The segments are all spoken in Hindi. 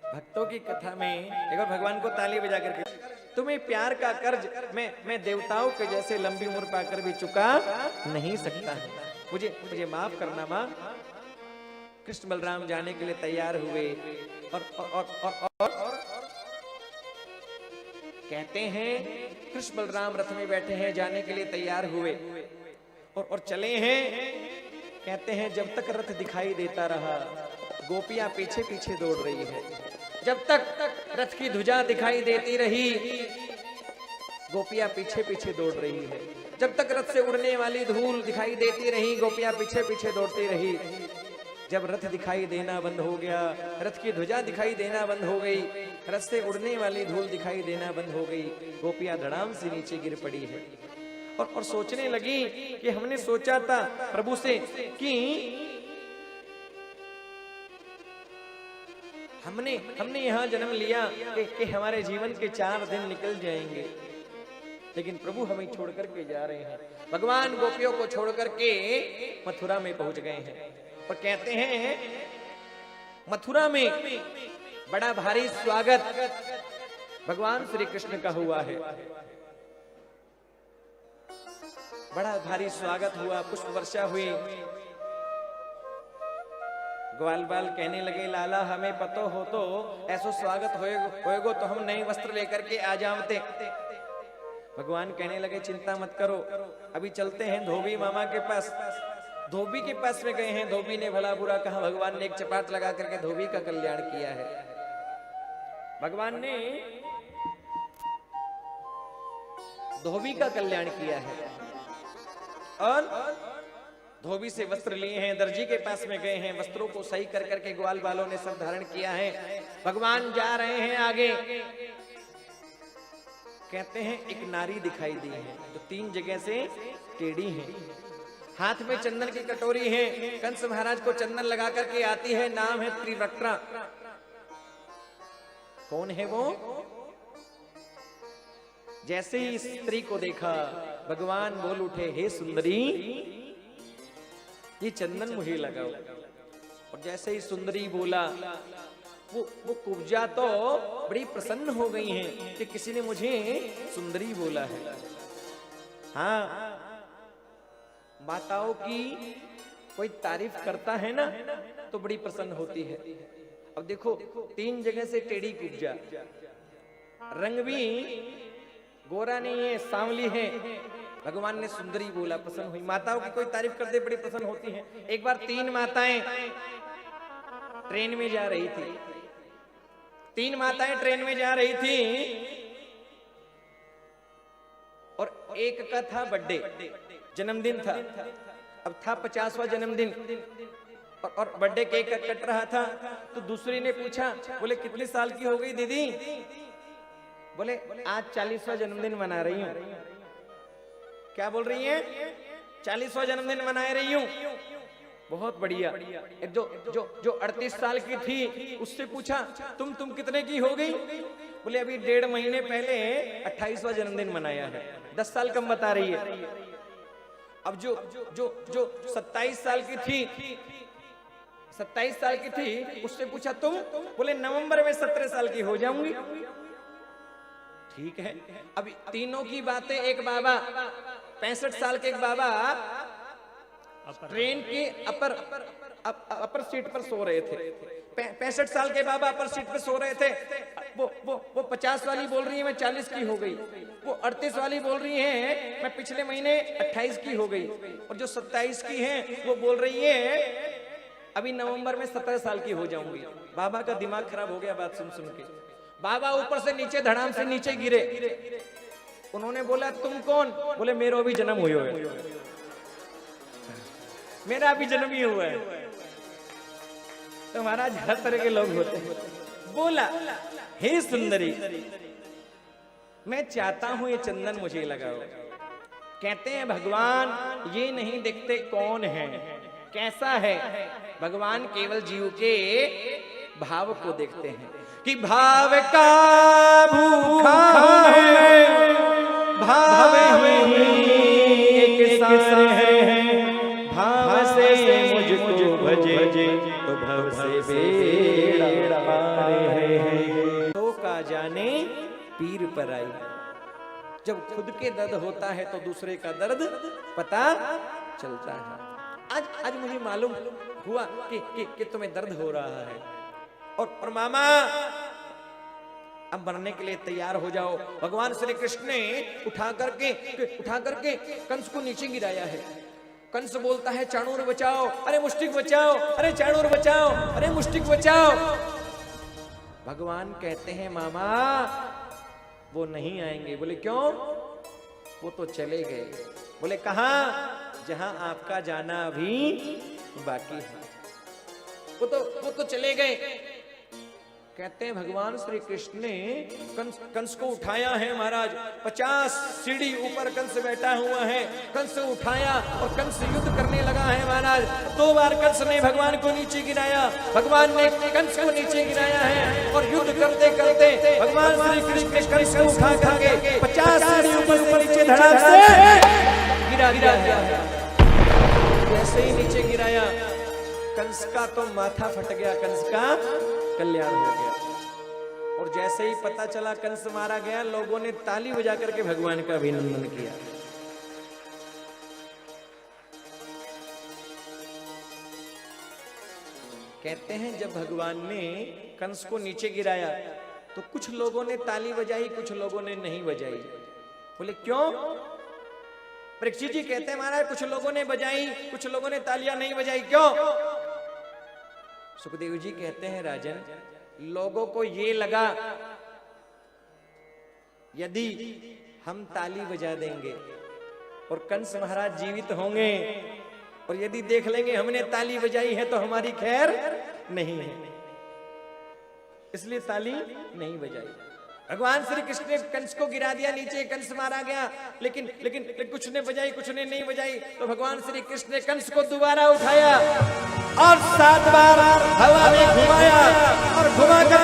भक्तों की कथा में एक बार भगवान को ताली बजा करके, तुम्हें प्यार का कर्ज मैं देवताओं के जैसे लंबी उम्र पाकर भी चुका नहीं सकता है, मुझे मुझे माफ करना माँ। कृष्ण बलराम जाने के लिए तैयार हुए और कहते हैं कृष्ण बलराम रथ में बैठे हैं, जाने के लिए तैयार हुए और चले हैं। कहते हैं जब तक रथ दिखाई देता रहा, गोपियां पीछे पीछे दौड़ रही है। जब तक रथ की ध्वजा दिखाई देती रही, गोपियां पीछे पीछे दौड़ रही है। जब तक रथ से उड़ने वाली धूल दिखाई देती रही, गोपियां पीछे पीछे दौड़ती रही। जब रथ दिखाई देना बंद हो गया, रथ की ध्वजा दिखाई देना बंद हो गई, रथ से उड़ने वाली धूल दिखाई देना बंद हो गई, गोपियां धड़ाम से नीचे गिर पड़ी है और सोचने लगी कि हमने सोचा था प्रभु से कि हमने यहाँ जन्म लिया कि हमारे जीवन के 4 दिन निकल जाएंगे, लेकिन प्रभु हमें छोड़ करके जा रहे हैं। भगवान गोपियों को छोड़ करके मथुरा में पहुंच गए हैं और कहते हैं मथुरा में बड़ा भारी स्वागत भगवान श्री कृष्ण का हुआ है। बड़ा भारी स्वागत हुआ, पुष्प वर्षा हुई। ग्वाल बाल कहने लगे लाला हमें पतो हो तो ऐसो स्वागत होएगो तो हम नए वस्त्र लेकर के आ जाते। भगवान कहने लगे चिंता मत करो, अभी चलते हैं धोबी मामा के पास। धोबी के पास में गए हैं, धोबी ने भला बुरा कहा, भगवान ने एक चपाट लगा करके धोबी का कल्याण किया है। भगवान ने धोबी का कल्याण किया है और धोबी से वस्त्र लिए हैं, दर्जी के पास में गए हैं, वस्त्रों को सही कर करके ग्वाल बालों ने सब धारण किया है। भगवान जा रहे हैं आगे। कहते हैं एक नारी दिखाई दी है जो 3 जगह से टेढ़ी है, हाथ में चंदन की कटोरी है, कंस महाराज को चंदन लगा करके आती है, नाम है त्रिवक्त्रा। कौन है वो? जैसे ही स्त्री को देखा भगवान बोल उठे हे सुंदरी ये चंदन मुझे लगाओ। और जैसे ही सुंदरी बोला वो कुब्जा तो बड़ी प्रसन्न हो गई हैं कि किसी ने मुझे सुंदरी बोला है। हाँ, माताओं की कोई तारीफ करता है ना तो बड़ी प्रसन्न होती है। अब देखो 3 जगह से टेढ़ी कुब्जा, रंग भी गोरा नहीं है, सांवली है। भगवान ने सुंदरी बोला, प्रसन्न हुई। माताओं की कोई तारीफ करते बड़ी प्रसन्न होती हैं। एक बार 3 माताएं ट्रेन में जा रही थी, 3 माताएं ट्रेन में जा रही थी और एक का था बर्थडे, जन्मदिन था। अब था 50वां जन्मदिन और बर्थडे केक कट रहा था। तो दूसरी ने पूछा, बोले कितने साल की हो गई दीदी? बोले आज 40वां जन्मदिन मना रही हूं। क्या बोल रही है? 40वां जन्मदिन मना रही हूं। बहुत बढ़िया। एक जो 38 साल की थी उससे पूछा तुम कितने की हो गई? बोले अभी 1.5 महीने पहले 28वां जन्मदिन मनाया है, 10 साल कम बता रही है। अब जो 27 साल की थी, 27 साल की थी उससे पूछा तुम? बोले नवंबर में 17 साल की हो जाऊंगी। ठीक है। अब तीनों की बातें, एक बाबा 65 साल के, एक बाबा ट्रेन के अपर सीट पर सो रहे थे। 65 साल के बाबा अपर सीट पर सो रहे थे। वो 50 वाली बोल रही है मैं 40 की हो गई, वो 38 वाली बोल रही है मैं पिछले महीने 28 की हो गई, और जो 27 की है वो बोल रही है अभी नवंबर में 17 साल की हो जाऊंगी। बाबा का दिमाग खराब हो गया बात सुन सुन के। बाबा ऊपर से नीचे धड़ाम से नीचे गिरे। उन्होंने बोला तुम कौन? बोले मेरा भी जन्म हुआ है, मेरा भी जन्म ही हुआ है। तो महाराज हर तरह के लोग होते हैं। बोला हे सुंदरी मैं चाहता हूं ये चंदन मुझे लगाओ। कहते हैं भगवान ये नहीं देखते कौन है, कैसा है। भगवान केवल जीव के भाव को देखते हैं कि भाव का भूखा है, भाव ही एक सार है, भाव से मुझको भजे तो भव से बेड़ा पारे। तो का जाने पीर पर आई। जब खुद के दर्द होता है तो दूसरे का दर्द पता चलता है। आज मुझे मालूम हुआ कि तुम्हें दर्द हो रहा है और मामा अब मरने के लिए तैयार हो जाओ। भगवान श्री कृष्ण ने उठा करके कंस को नीचे गिराया है। कंस बोलता है चाणूर बचाओ, अरे मुष्टिक बचाओ, अरे चाणूर बचाओ, अरे मुष्टिक बचाओ। भगवान कहते हैं मामा वो नहीं आएंगे। बोले क्यों? वो तो चले गए। बोले कहां? जहां आपका जाना अभी बाकी है। वो तो चले गए। कहते हैं भगवान श्री कृष्ण ने कंस को उठाया है महाराज। 50 सीढ़ी ऊपर कंस बैठा हुआ है। कंस को उठाया और कंस युद्ध करने लगा है महाराज। 2 बार कंस ने भगवान को नीचे गिराया। भगवान ने कंस को नीचे गिराया है और युद्ध करते करते भगवान श्री कृष्ण कंस को उठा करके 50 सीढ़ी ऊपर नीचे धड़ाक से गिरा दिया है। जैसे ही नीचे गिराया कंस का तो माथा फट गया, कंस का कल्याण हो गया। और जैसे ही पता चला कंस मारा गया, लोगों ने ताली बजा करके भगवान का अभिनंदन किया। कहते हैं जब भगवान ने कंस को नीचे गिराया तो कुछ लोगों ने ताली बजाई, कुछ लोगों ने नहीं बजाई। बोले क्यों? परीक्षित जी कहते हैं महाराज कुछ लोगों ने बजाई, कुछ लोगों ने तालियां नहीं बजाई, क्यों? सुखदेव जी कहते हैं राजन, लोगों को ये लगा यदि हम ताली बजा देंगे और कंस महाराज जीवित होंगे और यदि देख लेंगे हमने ताली बजाई है तो हमारी खैर नहीं है, इसलिए ताली नहीं बजाई। भगवान श्री कृष्ण ने कंस को गिरा दिया नीचे, कंस मारा गया। लेकिन कुछ ने बजाई, कुछ ने नहीं बजाई। तो भगवान श्री कृष्ण ने कंस को दोबारा उठाया और 7 बार हवा में घुमाया और घुमा कर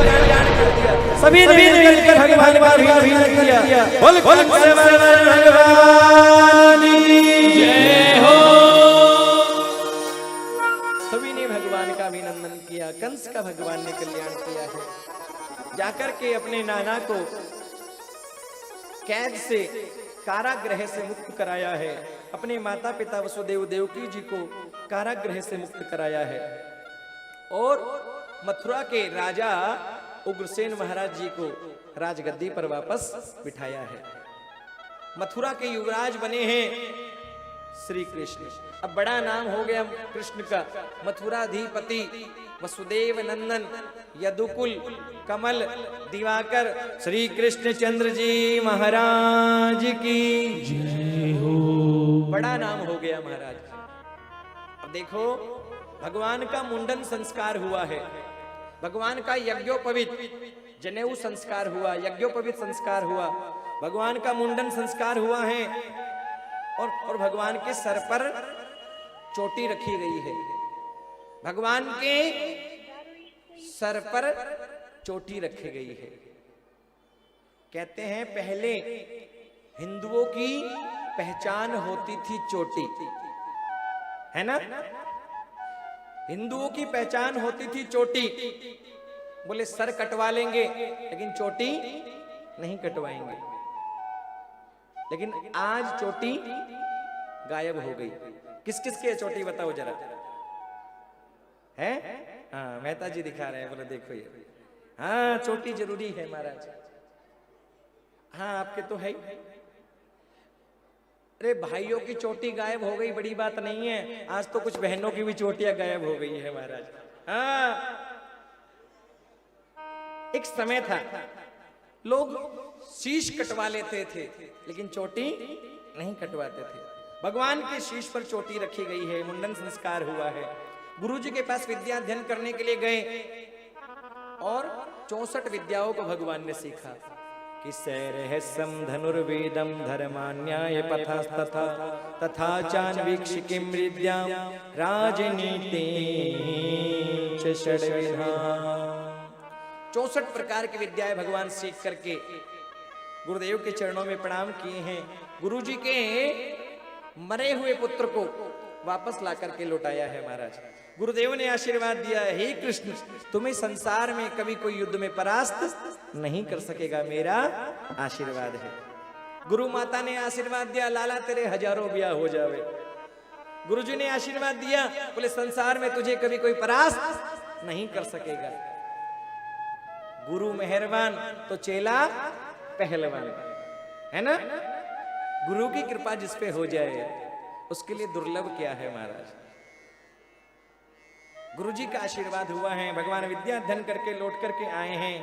कल्याण कर दिया। सभी ने मिलकर भगवान का अभिनंदन किया। बोल भगवान की जय हो। सभी ने भगवान का अभिनंदन किया। कंस का भगवान ने कल्याण किया है। जाकर के अपने नाना को कैद से, कारागृह से मुक्त कराया है। अपने माता पिता वसुदेव देवकी जी को कारागृह से मुक्त कराया है और मथुरा के राजा उग्रसेन महाराज जी को राजगद्दी पर वापस बिठाया है। मथुरा के युवराज बने हैं श्री कृष्ण। अब बड़ा नाम हो गया कृष्ण का। मथुराधिपति वसुदेव नंदन यदुकुल कमल दिवाकर श्री कृष्ण चंद्र जी महाराज की जय हो। बड़ा नाम हो गया महाराज। अब देखो भगवान का मुंडन संस्कार हुआ है, भगवान का यज्ञोपवीत जनेऊ संस्कार हुआ, यज्ञोपवीत संस्कार हुआ, भगवान का मुंडन संस्कार हुआ है और भगवान के सर पर चोटी रखी गई है। भगवान के सर पर चोटी रखी गई है। कहते हैं पहले हिंदुओं की पहचान होती थी चोटी, है ना? हिंदुओं की पहचान होती थी चोटी। बोले सर कटवा लेंगे लेकिन चोटी नहीं कटवाएंगे। लेकिन आज चोटी गायब हो गई। किस किस की चोटी बताओ जरा? है? हाँ मेहता जी दिखा रहे हैं। बोले देखो ये, हाँ चोटी जरूरी है महाराज। हाँ आपके तो है। अरे भाइयों की चोटी गायब हो गई बड़ी बात नहीं है, आज तो कुछ बहनों की भी चोटियां गायब हो गई है महाराज। हाँ एक समय था लोग शीश कटवा लेते थे लेकिन चोटी नहीं कटवाते थे। भगवान के शीश पर चोटी रखी गई है, मुंडन संस्कार हुआ है। गुरुजी के पास विद्या अध्ययन करने के लिए गए और 64 विद्याओं को भगवान ने सीखा कि सैरहस्यम धनुर्वेदम धर्मान्याय पथस्तथा तथा चान्वीक्षिकीं विद्यां राजनीति च षड्विधा। 64 प्रकार की विद्याएं भगवान सीख करके गुरुदेव के चरणों में प्रणाम किए हैं। गुरुजी के मरे हुए पुत्र को वापस ला करके लौटाया है महाराज। गुरुदेव ने आशीर्वाद दिया, हे कृष्ण तुम्हें संसार में कभी कोई युद्ध में परास्त नहीं कर सकेगा, मेरा आशीर्वाद है। गुरु माता ने आशीर्वाद दिया, लाला तेरे हजारों ब्याह हो जावे। गुरुजी ने आशीर्वाद दिया, बोले संसार में तुझे कभी कोई परास्त नहीं कर सकेगा। गुरु मेहरबान तो चेला पहलवान, है ना। गुरु की कृपा जिस पे हो जाए उसके लिए दुर्लभ क्या है महाराज। गुरुजी का आशीर्वाद हुआ है, भगवान विद्या अध्ययन करके लौट करके आए हैं।